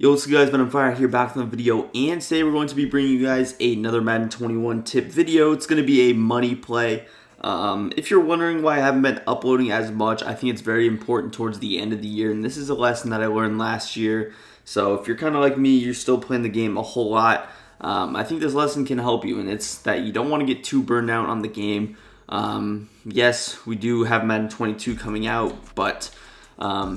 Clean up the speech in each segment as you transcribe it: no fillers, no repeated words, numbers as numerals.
Yo, what's up guys, Ben on Fire here back with a video, and today we're going to be bringing you guys another Madden 21 tip video. It's going to be a money play. If you're wondering why I haven't been uploading as much, I think it's very important towards the end of the year, and this is a lesson that I learned last year. So if you're kind of like me, you're still playing the game a whole lot, I think this lesson can help you, and it's that you don't want to get too burned out on the game. Yes, we do have Madden 22 coming out, but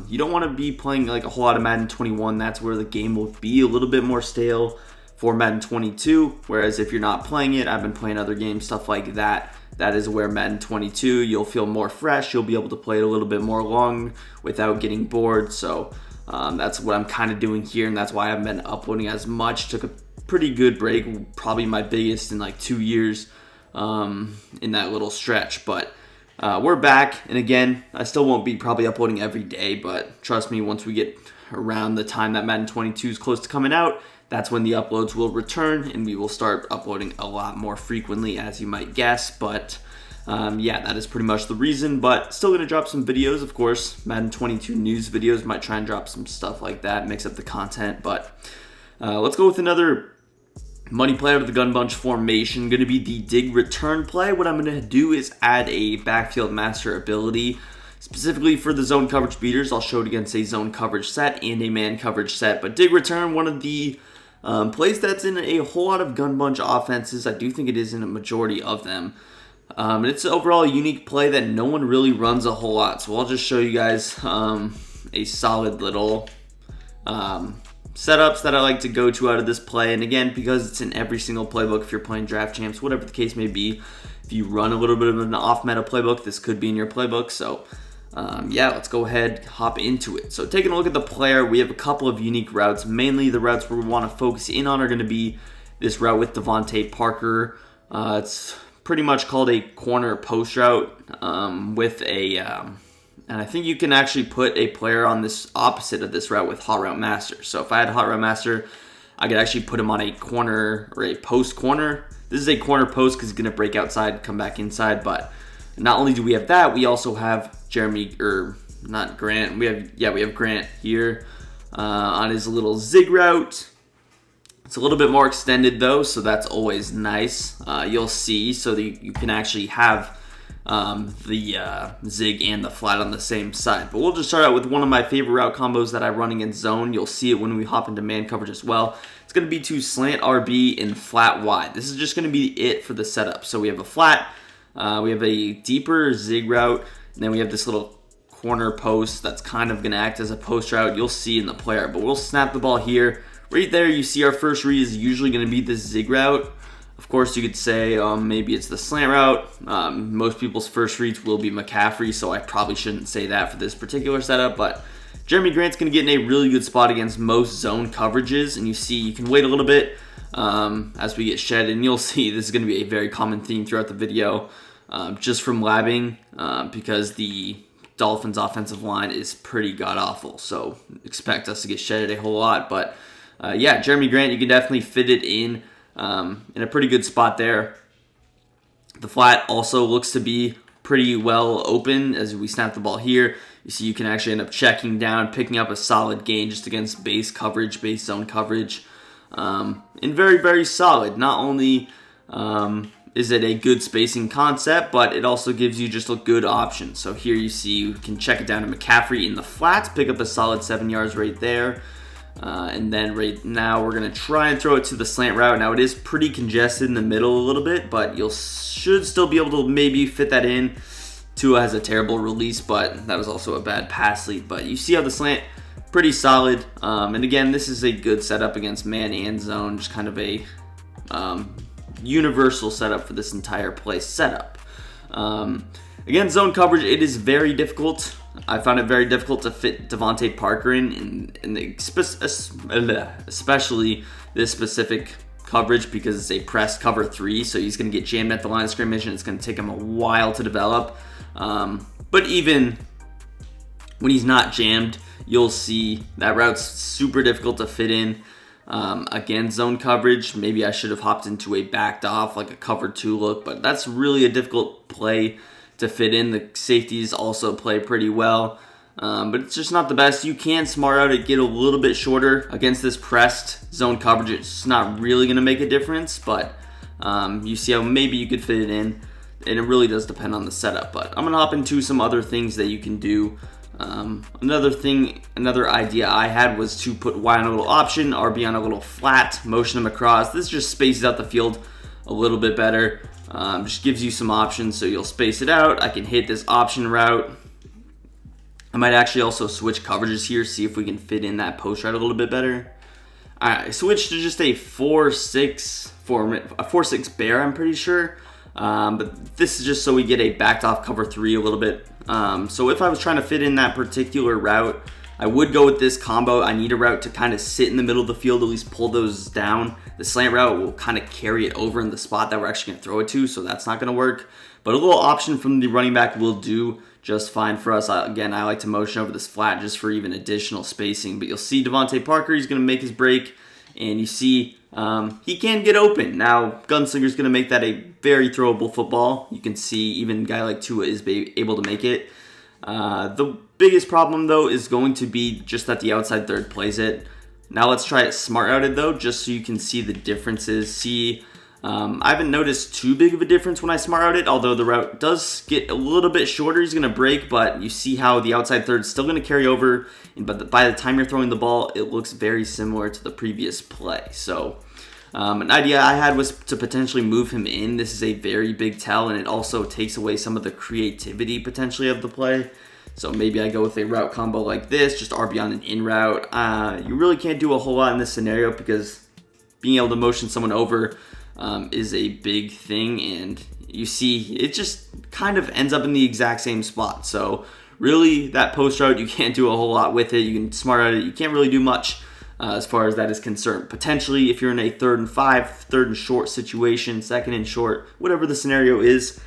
you don't want to be playing like a whole lot of Madden 21. That's where the game will be a little bit more stale for Madden 22. Whereas if you're not playing it, I've been playing other games, stuff like that. That is where Madden 22, you'll feel more fresh. You'll be able to play it a little bit more long without getting bored. So that's what I'm kind of doing here, and that's why I haven't been uploading as much. Took a pretty good break, probably my biggest in like 2 years in that little stretch. But we're back, and again, I still won't be probably uploading every day, but trust me, once we get around the time that Madden 22 is close to coming out, that's when the uploads will return, and we will start uploading a lot more frequently, as you might guess. But yeah, that is pretty much the reason, but still going to drop some videos, of course. Madden 22 news videos, might try and drop some stuff like that, mix up the content. But let's go with another money play out of the gun bunch formation. Going to be the dig return play. What I'm going to do is add a backfield master ability specifically for the zone coverage beaters. I'll show it against a zone coverage set and a man coverage set. But dig return, one of the plays that's in a whole lot of gun bunch offenses. I do think it is in a majority of them. And it's overall a unique play that no one really runs a whole lot. So I'll just show you guys a solid little setups that I like to go to out of this play. And again, because it's in every single playbook, if you're playing draft champs, whatever the case may be, if you run a little bit of an off-meta playbook, this could be in your playbook. So yeah, let's go ahead, hop into it. So taking a look at the player, we have a couple of unique routes. Mainly the routes where we want to focus in on are going to be this route with Devontae Parker. It's pretty much called a corner post route with a and I think you can actually put a player on this opposite of this route with Hot Route Master. So if I had Hot Route Master, I could actually put him on a corner or a post corner. This is a corner post because he's going to break outside, come back inside. But not only do we have that, we also have not Grant. We have Grant here on his little zig route. It's a little bit more extended though, so that's always nice. You'll see, so that you can actually have the zig and the flat on the same side. But we'll just start out with one of my favorite route combos that I run against zone. You'll see it when we hop into man coverage as well. It's going to be to slant RB and flat wide. This is just going to be it for the setup. So we have a flat, we have a deeper zig route, and then we have this little corner post that's kind of going to act as a post route. You'll see in the player, but we'll snap the ball here. Right there, you see our first read is usually going to be the zig route. Of course, you could say maybe it's the slant route. Most people's first reads will be McCaffrey, so I probably shouldn't say that for this particular setup. But Jeremy Grant's going to get in a really good spot against most zone coverages. And you see, you can wait a little bit as we get shed, and you'll see this is going to be a very common theme throughout the video, just from labbing, because the Dolphins' offensive line is pretty god-awful. So expect us to get shedded a whole lot. But yeah, Jeremy Grant, you can definitely fit it in a pretty good spot there. The flat also looks to be pretty well open as we snap the ball here. You see you can actually end up checking down, picking up a solid gain just against base coverage, base zone coverage. And very, very solid. Not only is it a good spacing concept, but it also gives you just a good option. So here you see you can check it down to McCaffrey in the flats, pick up a solid 7 yards right there. And then right now we're going to try and throw it to the slant route. Now it is pretty congested in the middle a little bit, but you should still be able to maybe fit that in. Tua has a terrible release, but that was also a bad pass lead. But you see how the slant, pretty solid. And again, this is a good setup against man and zone, just kind of a universal setup for this entire play setup. Again, zone coverage, it is very difficult. I found it very difficult to fit Devontae Parker in especially this specific coverage because it's a press cover 3, so he's going to get jammed at the line of scrimmage, and it's going to take him a while to develop. But even when he's not jammed, you'll see that route's super difficult to fit in. Again, zone coverage, maybe I should have hopped into a backed off, like a cover 2 look, but that's really a difficult play to fit in. The safeties also play pretty well. but it's just not the best. You can smart out it, get a little bit shorter against this pressed zone coverage. It's not really going to make a difference, but you see how maybe you could fit it in, and it really does depend on the setup. But I'm going to hop into some other things that you can do. Another idea I had was to put Y on a little option, RB on a little flat, motion them across. This just spaces out the field a little bit better. Just gives you some options, so you'll space it out. I can hit this option route. I might actually also switch coverages here, see if we can fit in that post route a little bit better. I switched to just a 4-6 bear, I'm pretty sure. But this is just so we get a backed off cover 3 a little bit. So if I was trying to fit in that particular route, I would go with this combo. I need a route to kind of sit in the middle of the field, at least pull those down. The slant route will kind of carry it over in the spot that we're actually going to throw it to, so that's not going to work. But a little option from the running back will do just fine for us. Again, I like to motion over this flat just for even additional spacing. But you'll see Devontae Parker, he's going to make his break, and you see he can get open. Now, Gunslinger's going to make that a very throwable football. You can see even a guy like Tua is able to make it. The biggest problem, though, is going to be just that the outside third plays it. Now let's try it smart routed, though, just so you can see the differences. I haven't noticed too big of a difference when I smart route it, although the route does get a little bit shorter. He's going to break, but you see how the outside third is still going to carry over. But by the time you're throwing the ball, it looks very similar to the previous play. So an idea I had was to potentially move him in. This is a very big tell, and it also takes away some of the creativity potentially of the play. So maybe I go with a route combo like this, just RB on an in route. You really can't do a whole lot in this scenario because being able to motion someone over is a big thing, and you see it just kind of ends up in the exact same spot. So really, that post route, you can't do a whole lot with it. You can smart out it. You can't really do much as far as that is concerned. Potentially, if you're in a 3rd and 5, 3rd and short situation, 2nd and short, whatever the scenario is,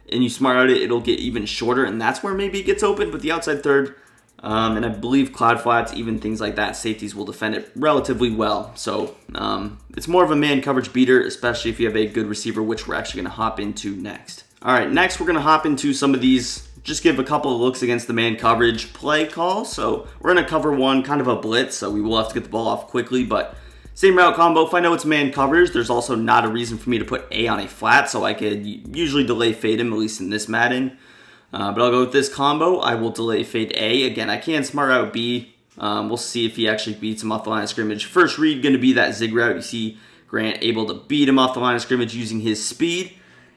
and you smart out it, it'll get even shorter, and that's where maybe it gets open. But the outside third, and I believe cloud flats, even things like that, safeties will defend it relatively well. So it's more of a man coverage beater, especially if you have a good receiver, which we're actually going to hop into next. All right, next we're going to hop into some of these, just give a couple of looks against the man coverage play calls. So we're going to cover one, kind of a blitz, so we will have to get the ball off quickly, but same route combo. If I know it's man coverage, there's also not a reason for me to put A on a flat, so I could usually delay fade him, at least in this Madden. But I'll go with this combo. I will delay fade A. Again, I can smart out B. We'll see if he actually beats him off the line of scrimmage. First read going to be that zig route. You see Grant able to beat him off the line of scrimmage using his speed.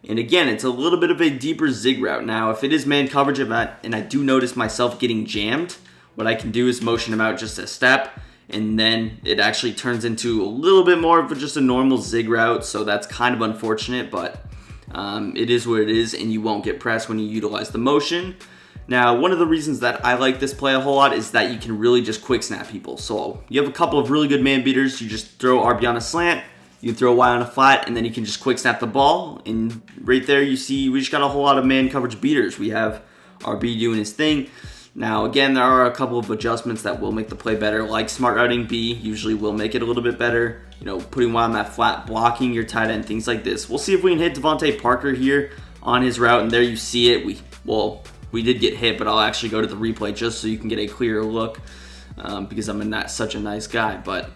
And again, it's a little bit of a deeper zig route. Now, if it is man coverage and I do notice myself getting jammed, what I can do is motion him out just a step, and then it actually turns into a little bit more of just a normal zig route. So that's kind of unfortunate, but it is what it is, and you won't get pressed when you utilize the motion. Now, one of the reasons that I like this play a whole lot is that you can really just quick snap people. So you have a couple of really good man beaters. You just throw RB on a slant, you can throw Y on a flat, and then you can just quick snap the ball. And right there you see we just got a whole lot of man coverage beaters. We have RB doing his thing. Now, again, there are a couple of adjustments that will make the play better, like smart routing B usually will make it a little bit better. You know, putting Y on that flat, blocking your tight end, things like this. We'll see if we can hit Devontae Parker here on his route, and there you see it. We did get hit, but I'll actually go to the replay just so you can get a clearer look because I'm not such a nice guy. But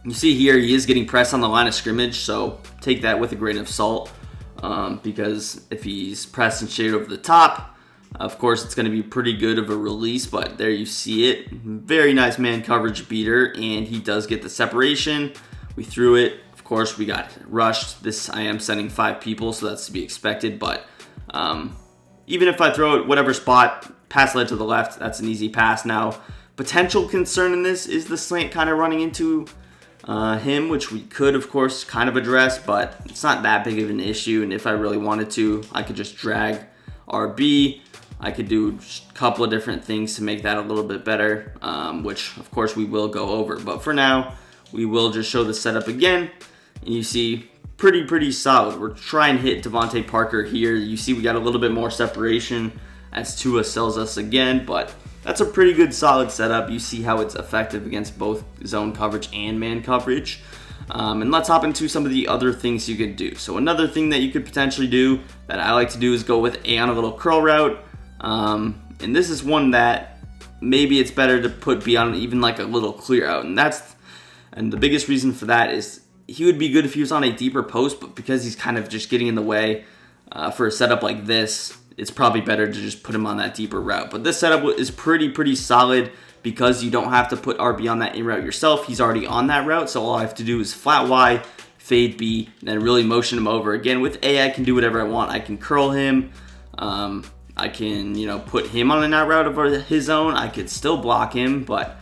you see here, he is getting pressed on the line of scrimmage, so take that with a grain of salt because if he's pressed and shaded over the top, of course, it's going to be pretty good of a release, but there you see it. Very nice man coverage beater, and he does get the separation. We threw it. Of course, we got rushed. This, I am sending 5 people, so that's to be expected, but even if I throw it whatever spot, pass led to the left, that's an easy pass. Now, potential concern in this is the slant kind of running into him, which we could, of course, kind of address, but it's not that big of an issue, and if I really wanted to, I could just drag RB. I could do a couple of different things to make that a little bit better, which, of course, we will go over. But for now, we will just show the setup again, and you see pretty solid. We're trying to hit Devontae Parker here. You see we got a little bit more separation as Tua sells us again, but that's a pretty good solid setup. You see how it's effective against both zone coverage and man coverage. And let's hop into some of the other things you could do. So another thing that you could potentially do that I like to do is go with A on a little curl route. And this is one that maybe it's better to put B on even like a little clear out. And the biggest reason for that is he would be good if he was on a deeper post, but because he's kind of just getting in the way for a setup like this, it's probably better to just put him on that deeper route. But this setup is pretty solid because you don't have to put RB on that in route yourself. He's already on that route, so all I have to do is flat Y, fade B, and then really motion him over. Again, with A, I can do whatever I want. I can curl him. I can, put him on an out route of his own. I could still block him, but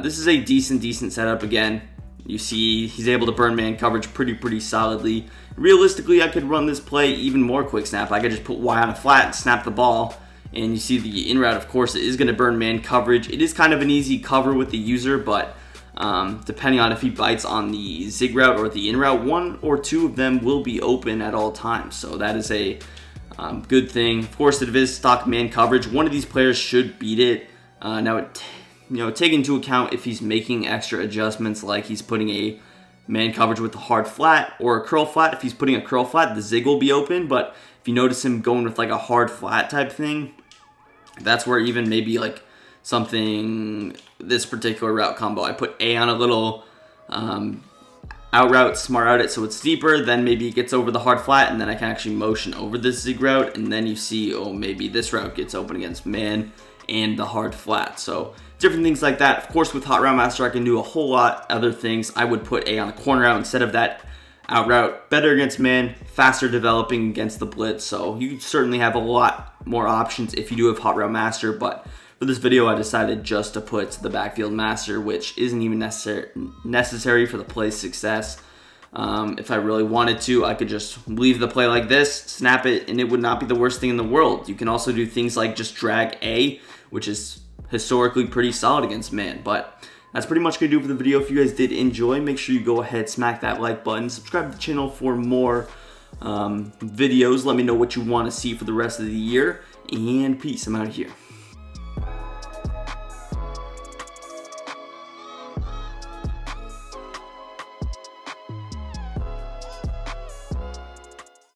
this is a decent setup. Again, you see he's able to burn man coverage pretty solidly. Realistically, I could run this play even more quick snap. I could just put Y on a flat and snap the ball. And you see the in route, of course, it is going to burn man coverage. It is kind of an easy cover with the user, but depending on if he bites on the zig route or the in route, one or two of them will be open at all times. So that is a good thing. Of course, it is stock man coverage. One of these players should beat it. Now, take into account if he's making extra adjustments, like he's putting a man coverage with a hard flat or a curl flat. If he's putting a curl flat, the zig will be open. But if you notice him going with like a hard flat type thing, that's where even maybe like something, this particular route combo, I put A on a little out route, smart out it so it's deeper, then maybe it gets over the hard flat, and then I can actually motion over this zig route, and then you see, oh, maybe this route gets open against man and the hard flat. So different things like that. Of course, with Hot Route Master, I can do a whole lot other things. I would put A on a corner out instead of that out route. Better against man, faster developing against the blitz. So you certainly have a lot more options if you do have Hot Route Master, but for this video, I decided just to put the backfield master, which isn't even necessary for the play's success. If I really wanted to, I could just leave the play like this, snap it, and it would not be the worst thing in the world. You can also do things like just drag A, which is historically pretty solid against man. But that's pretty much going to do for the video. If you guys did enjoy, make sure you go ahead, smack that like button, subscribe to the channel for more videos. Let me know what you want to see for the rest of the year, and peace. I'm out of here.